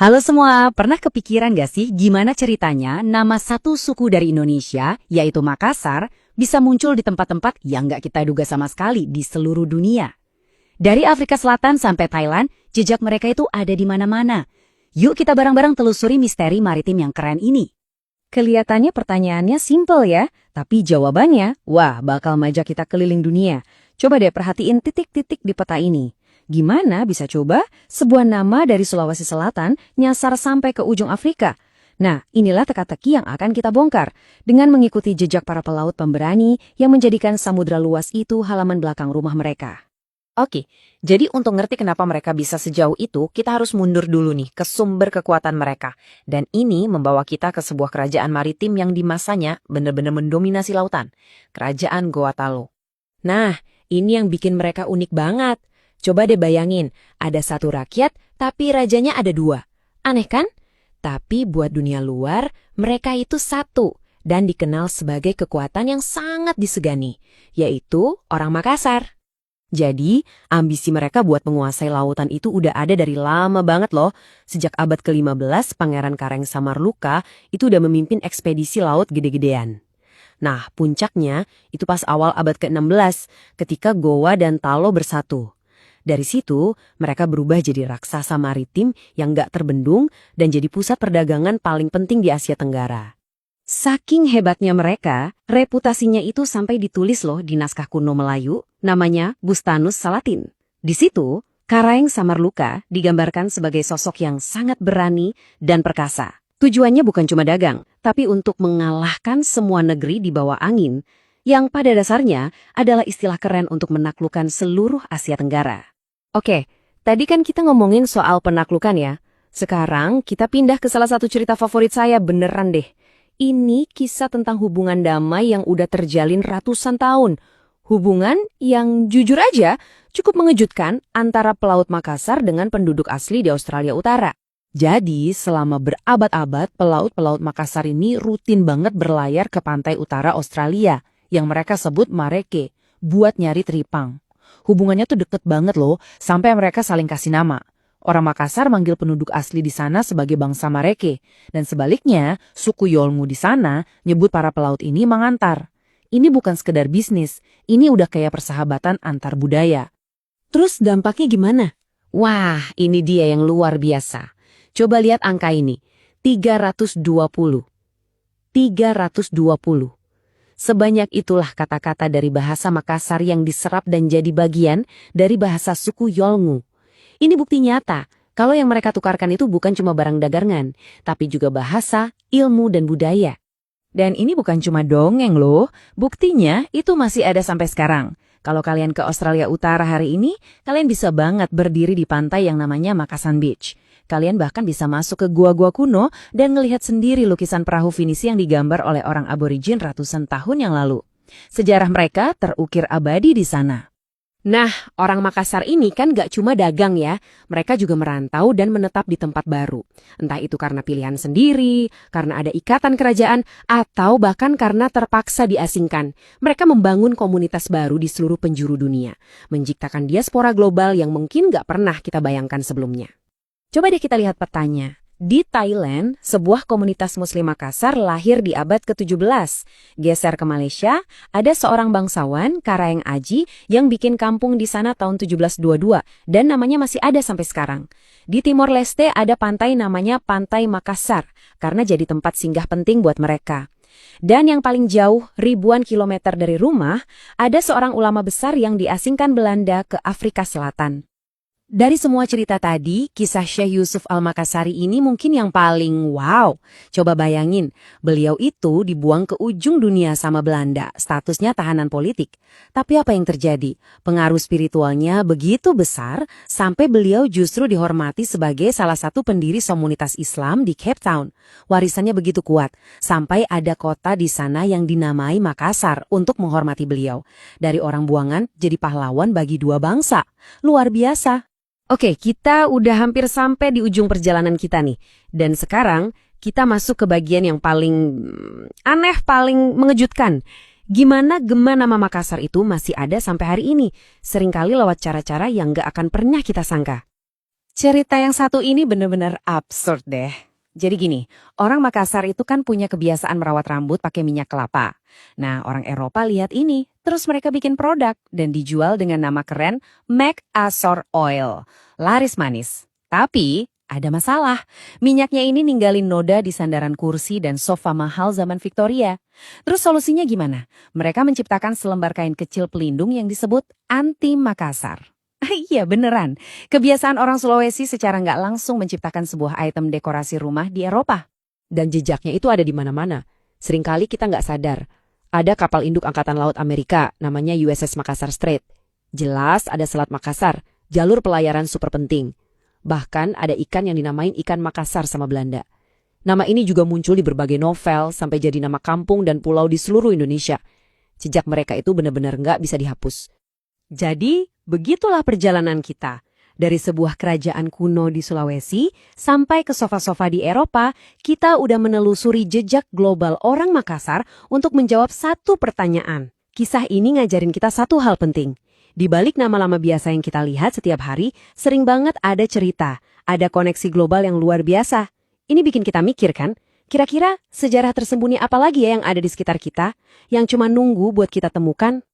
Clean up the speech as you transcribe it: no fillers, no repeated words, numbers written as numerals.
Halo semua, pernah kepikiran gak sih gimana ceritanya nama satu suku dari Indonesia, yaitu Makassar, bisa muncul di tempat-tempat yang gak kita duga sama sekali di seluruh dunia? Dari Afrika Selatan sampai Thailand, jejak mereka itu ada di mana-mana. Yuk kita bareng-barang telusuri misteri maritim yang keren ini. Kelihatannya pertanyaannya simpel ya, tapi jawabannya, wah bakal majak kita keliling dunia. Coba deh perhatiin titik-titik di peta ini. Gimana bisa coba sebuah nama dari Sulawesi Selatan nyasar sampai ke ujung Afrika? Nah, inilah teka-teki yang akan kita bongkar dengan mengikuti jejak para pelaut pemberani yang menjadikan samudra luas itu halaman belakang rumah mereka. Oke, jadi untuk ngerti kenapa mereka bisa sejauh itu, kita harus mundur dulu nih ke sumber kekuatan mereka. Dan ini membawa kita ke sebuah kerajaan maritim yang di masanya benar-benar mendominasi lautan. Kerajaan Goa Talo. Nah, ini yang bikin mereka unik banget. Coba deh bayangin, ada satu rakyat tapi rajanya ada dua. Aneh kan? Tapi buat dunia luar, mereka itu satu dan dikenal sebagai kekuatan yang sangat disegani, yaitu orang Makassar. Jadi, ambisi mereka buat menguasai lautan itu udah ada dari lama banget loh. Sejak abad ke-15, Pangeran Kareng Samarluka itu udah memimpin ekspedisi laut gede-gedean. Nah, puncaknya itu pas awal abad ke-16, ketika Goa dan Talo bersatu. Dari situ, mereka berubah jadi raksasa maritim yang gak terbendung dan jadi pusat perdagangan paling penting di Asia Tenggara. Saking hebatnya mereka, reputasinya itu sampai ditulis loh di naskah kuno Melayu, namanya Bustanus Salatin. Di situ, Karaeng Samarluka digambarkan sebagai sosok yang sangat berani dan perkasa. Tujuannya bukan cuma dagang, tapi untuk mengalahkan semua negeri di bawah angin, yang pada dasarnya adalah istilah keren untuk menaklukkan seluruh Asia Tenggara. Oke, tadi kan kita ngomongin soal penaklukan ya. Sekarang kita pindah ke salah satu cerita favorit saya beneran deh. Ini kisah tentang hubungan damai yang udah terjalin ratusan tahun. Hubungan yang jujur aja cukup mengejutkan antara pelaut Makassar dengan penduduk asli di Australia Utara. Jadi selama berabad-abad pelaut-pelaut Makassar ini rutin banget berlayar ke pantai utara Australia yang mereka sebut Mareke buat nyari teripang. Hubungannya tuh deket banget loh sampai mereka saling kasih nama. Orang Makassar manggil penduduk asli di sana sebagai bangsa Mareke, dan sebaliknya, suku Yolngu di sana nyebut para pelaut ini Mangantar. Ini bukan sekedar bisnis, ini udah kayak persahabatan antar budaya. Terus dampaknya gimana? Wah, ini dia yang luar biasa. Coba lihat angka ini, 320. 320. Sebanyak itulah kata-kata dari bahasa Makassar yang diserap dan jadi bagian dari bahasa suku Yolngu. Ini bukti nyata, kalau yang mereka tukarkan itu bukan cuma barang dagangan, tapi juga bahasa, ilmu, dan budaya. Dan ini bukan cuma dongeng loh, buktinya itu masih ada sampai sekarang. Kalau kalian ke Australia Utara hari ini, kalian bisa banget berdiri di pantai yang namanya Makassan Beach. Kalian bahkan bisa masuk ke gua-gua kuno dan ngelihat sendiri lukisan perahu finisi yang digambar oleh orang aborigin ratusan tahun yang lalu. Sejarah mereka terukir abadi di sana. Nah, orang Makassar ini kan gak cuma dagang ya, mereka juga merantau dan menetap di tempat baru. Entah itu karena pilihan sendiri, karena ada ikatan kerajaan, atau bahkan karena terpaksa diasingkan. Mereka membangun komunitas baru di seluruh penjuru dunia, menciptakan diaspora global yang mungkin gak pernah kita bayangkan sebelumnya. Coba deh kita lihat petanya. Di Thailand, sebuah komunitas Muslim Makassar lahir di abad ke-17. Geser ke Malaysia, ada seorang bangsawan, Karaeng Aji, yang bikin kampung di sana tahun 1722, dan namanya masih ada sampai sekarang. Di Timor Leste ada pantai namanya Pantai Makassar, karena jadi tempat singgah penting buat mereka. Dan yang paling jauh, ribuan kilometer dari rumah, ada seorang ulama besar yang diasingkan Belanda ke Afrika Selatan. Dari semua cerita tadi, kisah Syekh Yusuf Al-Makassari ini mungkin yang paling wow. Coba bayangin, beliau itu dibuang ke ujung dunia sama Belanda, statusnya tahanan politik. Tapi apa yang terjadi? Pengaruh spiritualnya begitu besar, sampai beliau justru dihormati sebagai salah satu pendiri komunitas Islam di Cape Town. Warisannya begitu kuat, sampai ada kota di sana yang dinamai Makassar untuk menghormati beliau. Dari orang buangan jadi pahlawan bagi dua bangsa. Luar biasa. Oke, kita udah hampir sampai di ujung perjalanan kita nih. Dan sekarang kita masuk ke bagian yang paling aneh, paling mengejutkan. Gimana gema nama Makassar itu masih ada sampai hari ini? Seringkali lewat cara-cara yang gak akan pernah kita sangka. Cerita yang satu ini bener-bener absurd deh. Jadi gini, orang Makassar itu kan punya kebiasaan merawat rambut pakai minyak kelapa. Nah, orang Eropa lihat ini, terus mereka bikin produk dan dijual dengan nama keren Macassar Oil. Laris manis. Tapi ada masalah. Minyaknya ini ninggalin noda di sandaran kursi dan sofa mahal zaman Victoria. Terus solusinya gimana? Mereka menciptakan selembar kain kecil pelindung yang disebut anti Makassar. Iya beneran, kebiasaan orang Sulawesi secara nggak langsung menciptakan sebuah item dekorasi rumah di Eropa. Dan jejaknya itu ada di mana-mana. Seringkali kita nggak sadar. Ada kapal induk Angkatan Laut Amerika, namanya USS Makassar Strait. Jelas ada Selat Makassar, jalur pelayaran super penting. Bahkan ada ikan yang dinamain ikan Makassar sama Belanda. Nama ini juga muncul di berbagai novel sampai jadi nama kampung dan pulau di seluruh Indonesia. Jejak mereka itu benar-benar nggak bisa dihapus. Jadi, begitulah perjalanan kita. Dari sebuah kerajaan kuno di Sulawesi sampai ke sofa-sofa di Eropa, kita udah menelusuri jejak global orang Makassar untuk menjawab satu pertanyaan. Kisah ini ngajarin kita satu hal penting. Di balik nama-nama biasa yang kita lihat setiap hari, sering banget ada cerita, ada koneksi global yang luar biasa. Ini bikin kita mikir kan, kira-kira sejarah tersembunyi apa lagi ya yang ada di sekitar kita, yang cuma nunggu buat kita temukan?